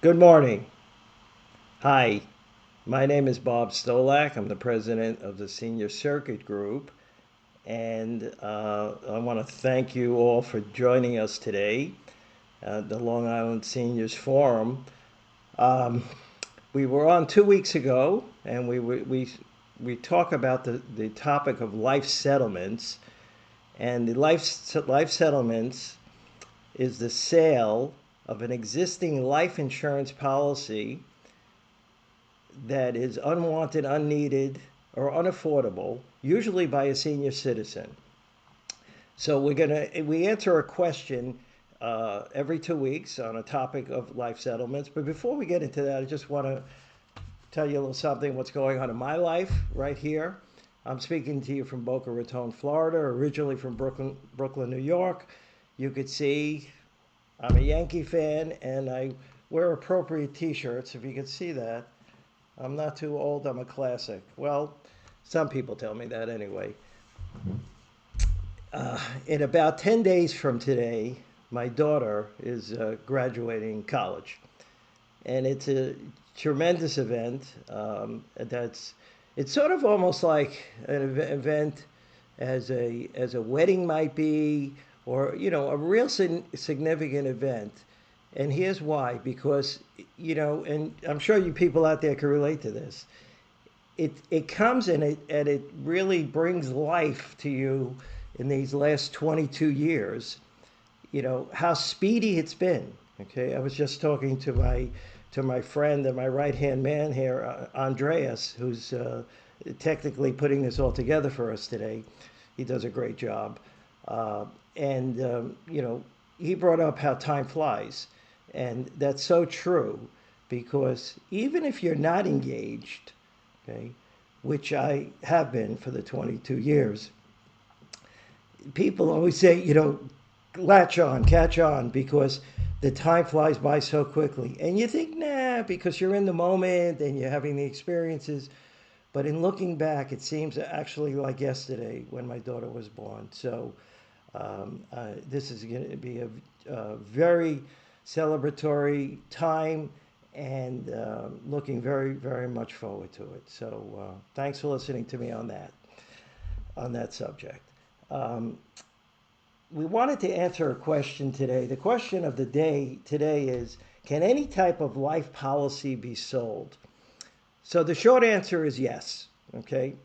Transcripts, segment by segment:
Good morning. Hi, my name is Bob Stolack. I'm the president of the Senior Circuit Group, and I want to thank you all for joining us today at the Long Island Seniors Forum. Um, we were on 2 weeks ago, and we talk about the topic of life settlements, and the life settlements is the sale of an existing life insurance policy that is unwanted, unneeded, or unaffordable, usually by a senior citizen. So we answer a question every 2 weeks on a topic of life settlements. But before we get into that, I just want to tell you a little something what's going on in my life right here. I'm speaking to you from Boca Raton, Florida, originally from Brooklyn, New York. You could see I'm a Yankee fan and I wear appropriate t-shirts if you could see that. I'm not too old, I'm a classic. Well, some people tell me that anyway. In about 10 days from today, my daughter is graduating college. And it's a tremendous event. It's sort of almost like an event as a wedding might be, or a real significant event. And here's why: because and I'm sure you people out there can relate to this. It comes in it and it really brings life to you in these last 22 years. How speedy it's been. Okay, I was just talking to my friend and my right hand man here, Andreas, who's technically putting this all together for us today. He does a great job, and he brought up how time flies, and that's so true, because even if you're not engaged, okay, which I have been for the 22 years, people always say, latch on, catch on, because the time flies by so quickly. And you think, nah, because you're in the moment and you're having the experiences. But in looking back, it seems actually like yesterday when my daughter was born. So this is going to be a very celebratory time, and looking very, very much forward to it. So thanks for listening to me on that subject. Um, we wanted to answer a question today. The question of the day today is, can any type of life policy be sold? So the short answer is yes. Okay.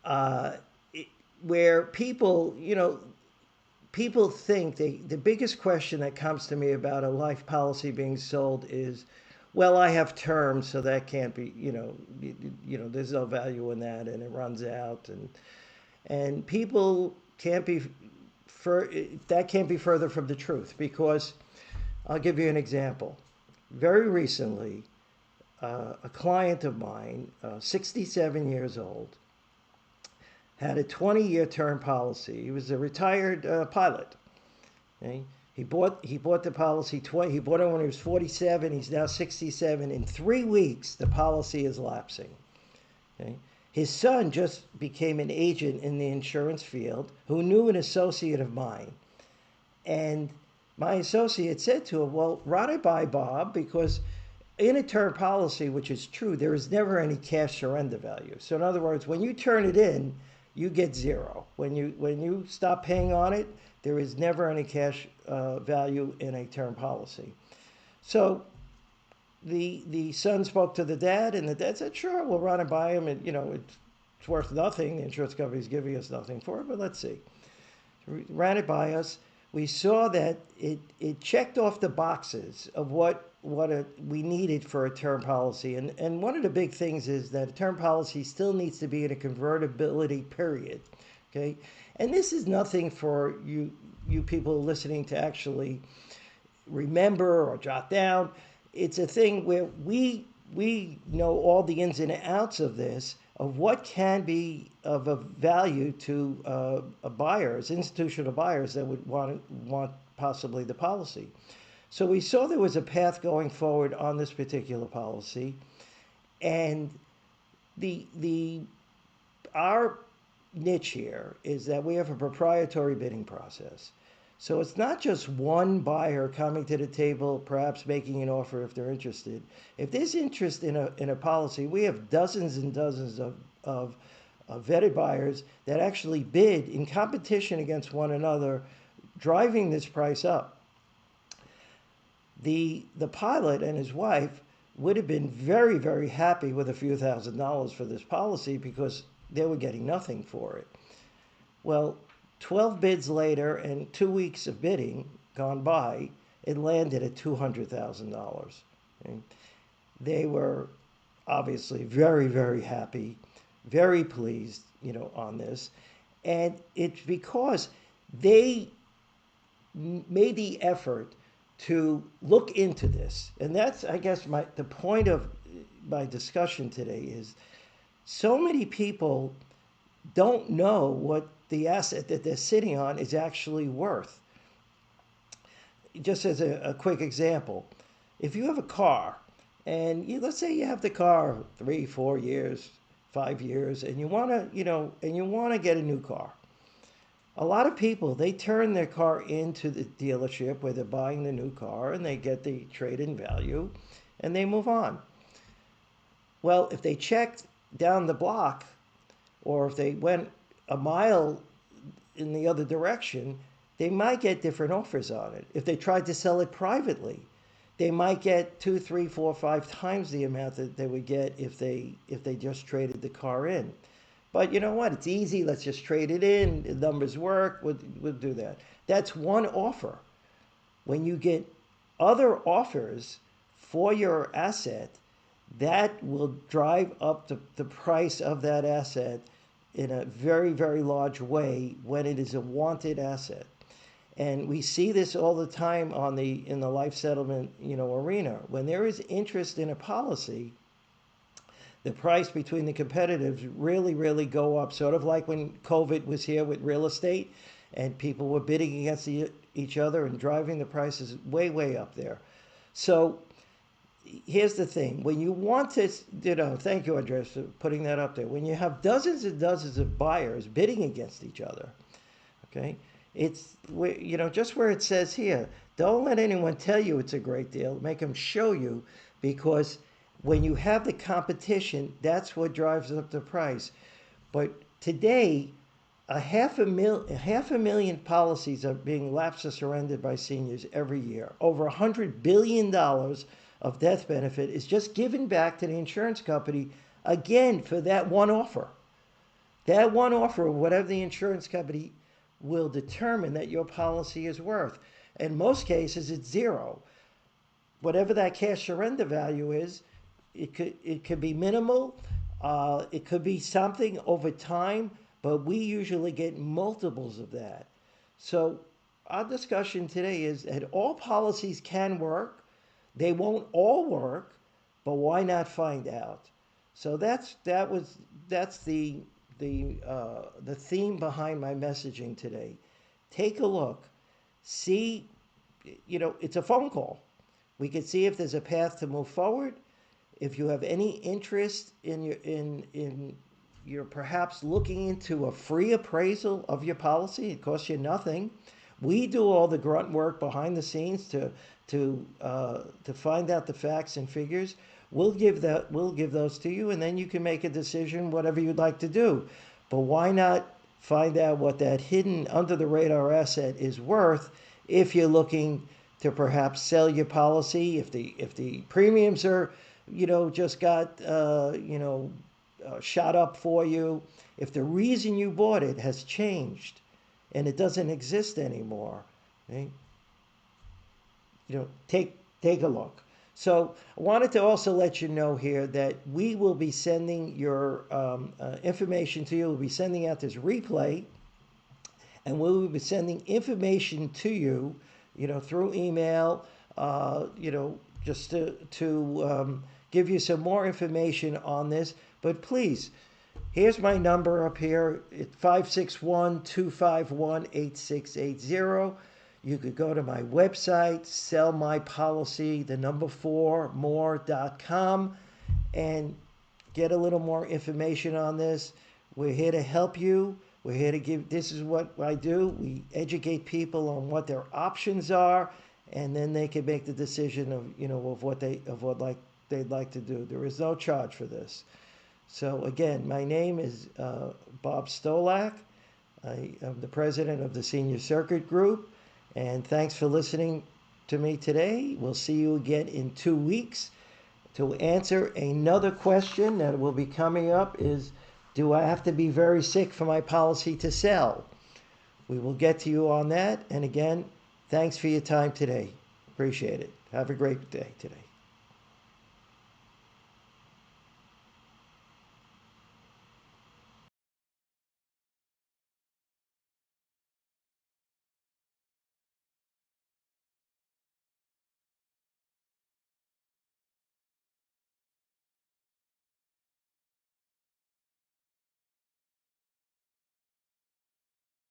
Uh, where people think the biggest question that comes to me about a life policy being sold is, well, I have terms, so that can't be, there's no value in that, and it runs out, and people can't be that can't be further from the truth, because I'll give you an example. Very recently, a client of mine, 67 years old, had a 20-year term policy. He was a retired pilot. Okay? He bought the policy. He bought it when he was 47. He's now 67. In 3 weeks, the policy is lapsing. Okay? His son just became an agent in the insurance field who knew an associate of mine. And my associate said to him, well, run it by Bob, because in a term policy, which is true, there is never any cash surrender value. So in other words, when you turn it in, you get zero. When you stop paying on it, there is never any cash value in a term policy. So the son spoke to the dad, and the dad said, "Sure, we'll run it by him. And it's worth nothing. The insurance company's giving us nothing for it, but let's see." We ran it by us. We saw that it checked off the boxes of what we needed for a term policy, and one of the big things is that a term policy still needs to be in a convertibility period. Okay, and this is nothing for you people listening to actually remember or jot down. It's a thing where we know all the ins and outs of this, of what can be of a value to buyers, institutional buyers that would want possibly the policy. So we saw there was a path going forward on this particular policy, and the our niche here is that we have a proprietary bidding process. So it's not just one buyer coming to the table, perhaps making an offer if they're interested. If there's interest in a policy, we have dozens and dozens of vetted buyers that actually bid in competition against one another, driving this price up. The pilot and his wife would have been very, very happy with a few $1,000s for this policy because they were getting nothing for it. Well, 12 bids later and 2 weeks of bidding gone by, it landed at $200,000. Okay? They were obviously very, very happy, very pleased, on this. And it's because they made the effort to look into this. And that's, I guess, the point of my discussion today is so many people don't know what the asset that they're sitting on is actually worth. Just as a quick example, if you have a car and let's say you have the car 3, 4 years, 5 years, and you want to get a new car. A lot of people, they turn their car into the dealership where they're buying the new car and they get the trade-in value and they move on. Well, if they checked down the block or if they went a mile in the other direction, they might get different offers on it. If they tried to sell it privately, they might get 2, 3, 4, 5 times the amount that they would get if they just traded the car in. But you know what? It's easy. Let's just trade it in. The numbers work. We'll do that. That's one offer. When you get other offers for your asset, that will drive up the price of that asset in a very, very large way when it is a wanted asset. And we see this all the time in the life settlement, arena. When there is interest in a policy, the price between the competitors really, really go up. Sort of like when COVID was here with real estate and people were bidding against each other and driving the prices way, way up there. So here's the thing. When you want to, thank you, Andres, for putting that up there. When you have dozens and dozens of buyers bidding against each other, okay, it's, just where it says here, don't let anyone tell you it's a great deal. Make them show you, because when you have the competition, that's what drives up the price. But today, a half a million policies are being lapsed or surrendered by seniors every year. Over $100 billion of death benefit is just given back to the insurance company, again, for that one offer. That one offer, whatever the insurance company will determine that your policy is worth. In most cases, it's zero. Whatever that cash surrender value is, it could be minimal, it could be something over time, but we usually get multiples of that. So our discussion today is that all policies can work. They won't all work, but why not find out? So that's the theme behind my messaging today. Take a look, see, it's a phone call. We can see if there's a path to move forward. If you have any interest in you're perhaps looking into a free appraisal of your policy, it costs you nothing. We do all the grunt work behind the scenes to find out the facts and figures. We'll give those to you, and then you can make a decision, whatever you'd like to do. But why not find out what that hidden under the radar asset is worth if you're looking to perhaps sell your policy, if the premiums are, just got, shot up for you, if the reason you bought it has changed and it doesn't exist anymore, okay? Take a look. So I wanted to also let you know here that we will be sending your information to you. We'll be sending out this replay, and we will be sending information to you, through email, just to give you some more information on this. But please, here's my number up here. It's 561-251-8680. You could go to my website, sell my policy, 4more.com, and get a little more information on this. We're here to help you. We're here to give, this is what I do. We educate people on what their options are, and then they can make the decision of, of what they'd like to do. There is no charge for this. So again, my name is Bob Stolack. I am the president of the Senior Circuit Group, and thanks for listening to me today. We'll see you again in 2 weeks to answer another question that will be coming up is, do I have to be very sick for my policy to sell? We will get to you on that. And again, thanks for your time today. Appreciate it. Have a great day today.